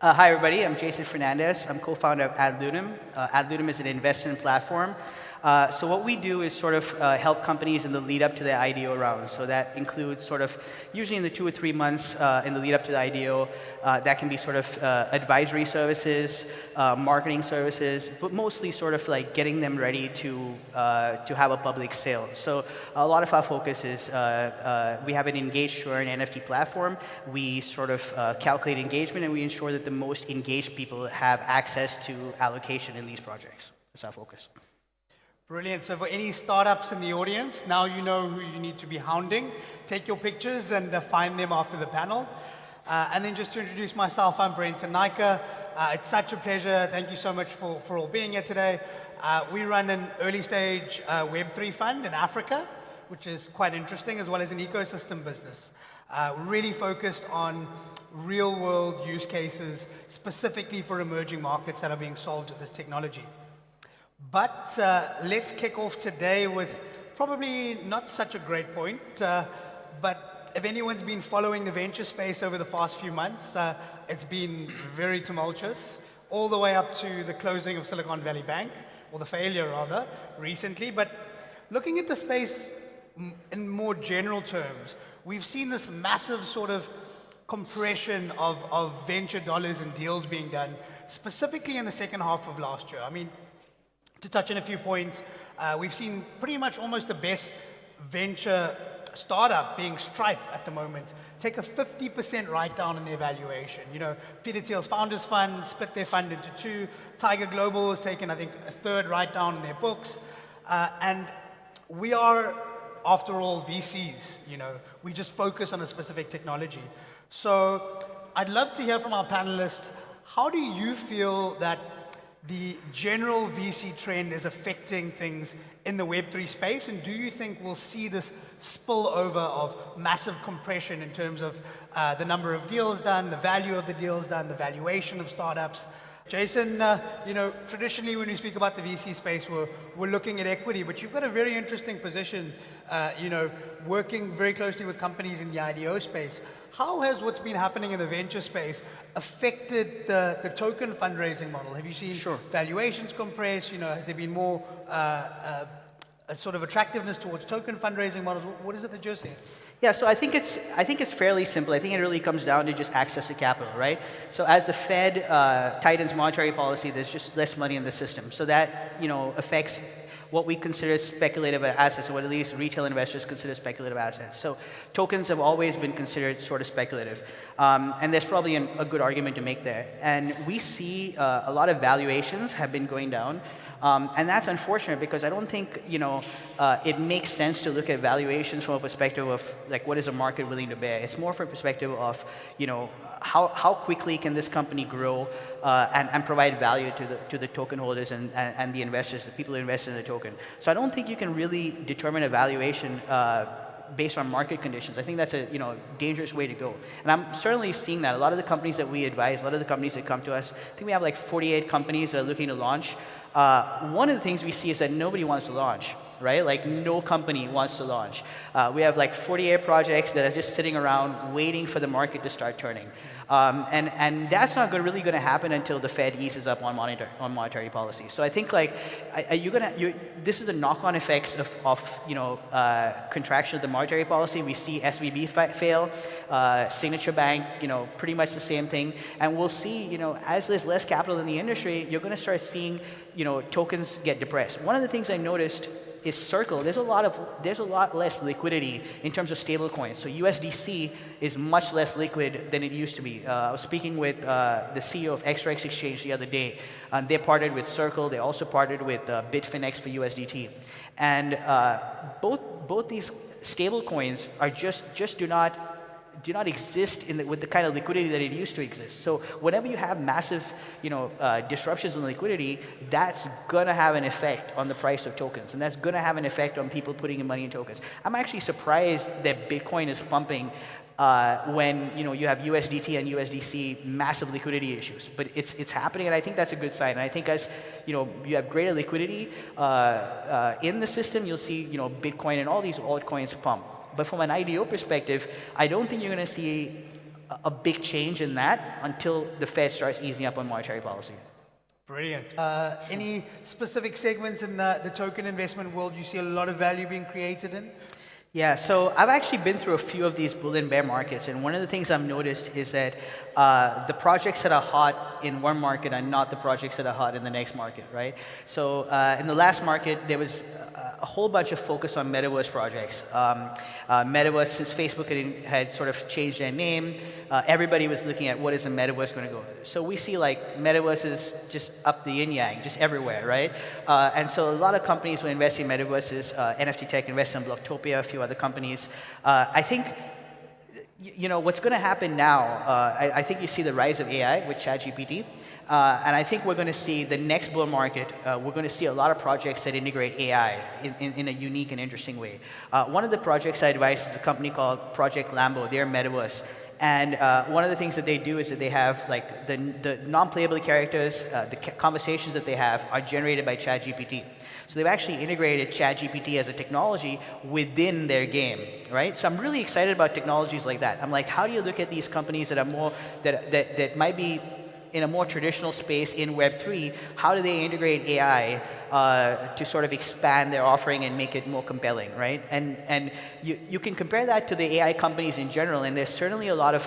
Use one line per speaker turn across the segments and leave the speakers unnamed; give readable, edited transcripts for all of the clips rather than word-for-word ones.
Hi, everybody. I'm Jason Fernandes. I'm co-founder of AdLunum. AdLunum is an investment platform. So what we do is sort of help companies in the lead up to the IDO round. So that includes sort of usually in the 2 or 3 months in the lead up to the IDO. That can be sort of advisory services, marketing services, but mostly sort of like getting them ready to have a public sale. So a lot of our focus is we have an engaged churn NFT platform. We sort of calculate engagement and we ensure that the most engaged people have access to allocation in these projects. That's our focus.
Brilliant. So for any startups in the audience, now you know who you need to be hounding. Take your pictures and find them after the panel. And then just to introduce myself, I'm Brenton Nika. It's such a pleasure. Thank you so much for all being here today. We run an early stage Web3 fund in Africa, which is quite interesting, as well as an ecosystem business. Really focused on real world use cases, specifically for emerging markets that are being solved with this technology. But let's kick off today with probably not such a great point, but if anyone's been following the venture space over the past few months, it's been very tumultuous, all the way up to the closing of Silicon Valley Bank, or the failure rather, recently. But looking at the space in more general terms, we've seen this massive sort of compression of venture dollars and deals being done, specifically in the second half of last year. I mean, to touch on a few points, we've seen pretty much almost the best venture startup being Stripe at the moment take a 50% write-down in their valuation. You know, Peter Thiel's Founders Fund split their fund into two. Tiger Global has taken, I think, a third write-down in their books. And we are, after all, VCs. You know, we just focus on a specific technology. So I'd love to hear from our panelists, how do you feel that the general VC trend is affecting things in the Web3 space, and do you think we'll see this spillover of massive compression in terms of the number of deals done, the value of the deals done, the valuation of startups? Jason, you know, traditionally when we speak about the VC space, we're looking at equity, but you've got a very interesting position, you know, working very closely with companies in the IDO space. How has what's been happening in the venture space affected the token fundraising model? Have you seen valuations compress? You know, has there been more a sort of attractiveness towards token fundraising models? What is it that you're seeing?
Yeah, so I think it's fairly simple. I think it really comes down to just access to capital, right? So as the Fed tightens monetary policy, there's just less money in the system. So that, you know, affects what we consider speculative assets, or what at least retail investors consider speculative assets. So tokens have always been considered sort of speculative. And there's probably a good argument to make there. And we see a lot of valuations have been going down. And that's unfortunate because I don't think, you know, it makes sense to look at valuations from a perspective of like what is a market willing to bear. It's more from a perspective of, you know, how quickly can this company grow and provide value to the token holders and the investors, the people who invest in the token. So I don't think you can really determine a valuation based on market conditions. I think that's a dangerous way to go. And I'm certainly seeing that. A lot of the companies that we advise, a lot of the companies that come to us, I think we have like 48 companies that are looking to launch. One of the things we see is that nobody wants to launch, right? Like no company wants to launch. We have like 48 projects that are just sitting around waiting for the market to start turning. And that's not really going to happen until the Fed eases up on monetary policy. So I think like this is the knock-on effects of contraction of the monetary policy. We see SVB fail, Signature Bank, pretty much the same thing. And we'll see, as there's less capital in the industry, you're going to start seeing, tokens get depressed. One of the things I noticed is Circle. There's a lot less liquidity in terms of stable coins. So USDC is much less liquid than it used to be. I was speaking with the CEO of XRX Exchange the other day. They partnered with Circle. They also partnered with Bitfinex for USDT. And both these stable coins are just do not exist with the kind of liquidity that it used to exist. So whenever you have massive, disruptions in liquidity, that's gonna have an effect on the price of tokens, and that's gonna have an effect on people putting in money in tokens. I'm actually surprised that Bitcoin is pumping when you have USDT and USDC massive liquidity issues, but it's happening, and I think that's a good sign. And I think as you have greater liquidity in the system, you'll see Bitcoin and all these altcoins pump. But from an IDO perspective, I don't think you're going to see a big change in that until the Fed starts easing up on monetary policy.
Brilliant. Any specific segments in the token investment world you see a lot of value being created in?
Yeah, so I've actually been through a few of these bull and bear markets, and one of the things I've noticed is that the projects that are hot in one market are not the projects that are hot in the next market, right? So in the last market, there was a whole bunch of focus on metaverse projects. Metaverse, since Facebook had sort of changed their name, everybody was looking at what is the metaverse going to go. So we see like metaverse is just up the yin-yang, just everywhere, right? And so a lot of companies will invest in metaverses. NFT Tech invests in Blocktopia, a few other companies. I think, you know, what's going to happen now, I think you see the rise of AI with ChatGPT. And I think we're going to see the next bull market, we're going to see a lot of projects that integrate AI in a unique and interesting way. One of the projects I advise is a company called Project Lambo. They're metaverse. And one of the things that they do is that they have like the non-playable characters, the conversations that they have are generated by ChatGPT. So they've actually integrated ChatGPT as a technology within their game, right? So I'm really excited about technologies like that. I'm like, how do you look at these companies that are more, that might be in a more traditional space in Web3, how do they integrate AI to sort of expand their offering and make it more compelling, right? And you can compare that to the AI companies in general, and there's certainly a lot of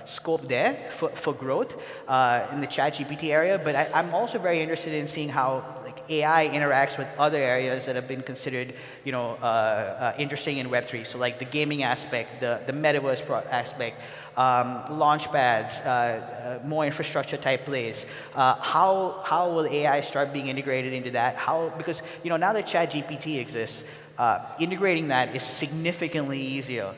scope there for growth in the ChatGPT area. But I'm also very interested in seeing how like AI interacts with other areas that have been considered, you know, interesting in Web3. So like the gaming aspect, the metaverse aspect. Launch pads, more infrastructure type plays. How will AI start being integrated into that? Because you know now that ChatGPT exists, integrating that is significantly easier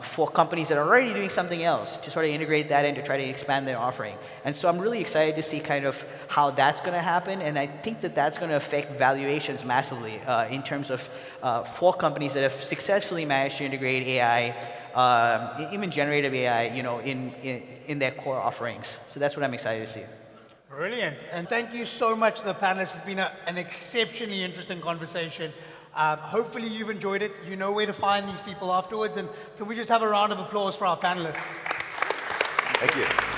for companies that are already doing something else to sort of integrate that and to try to expand their offering. And so I'm really excited to see kind of how that's going to happen, and I think that that's going to affect valuations massively in terms of for companies that have successfully managed to integrate AI. Even generative AI, you know, in their core offerings. So that's what I'm excited to see.
Brilliant. And thank you so much to the panelists. It's been an exceptionally interesting conversation. Hopefully you've enjoyed it. You know where to find these people afterwards. And can we just have a round of applause for our panelists?
Thank you.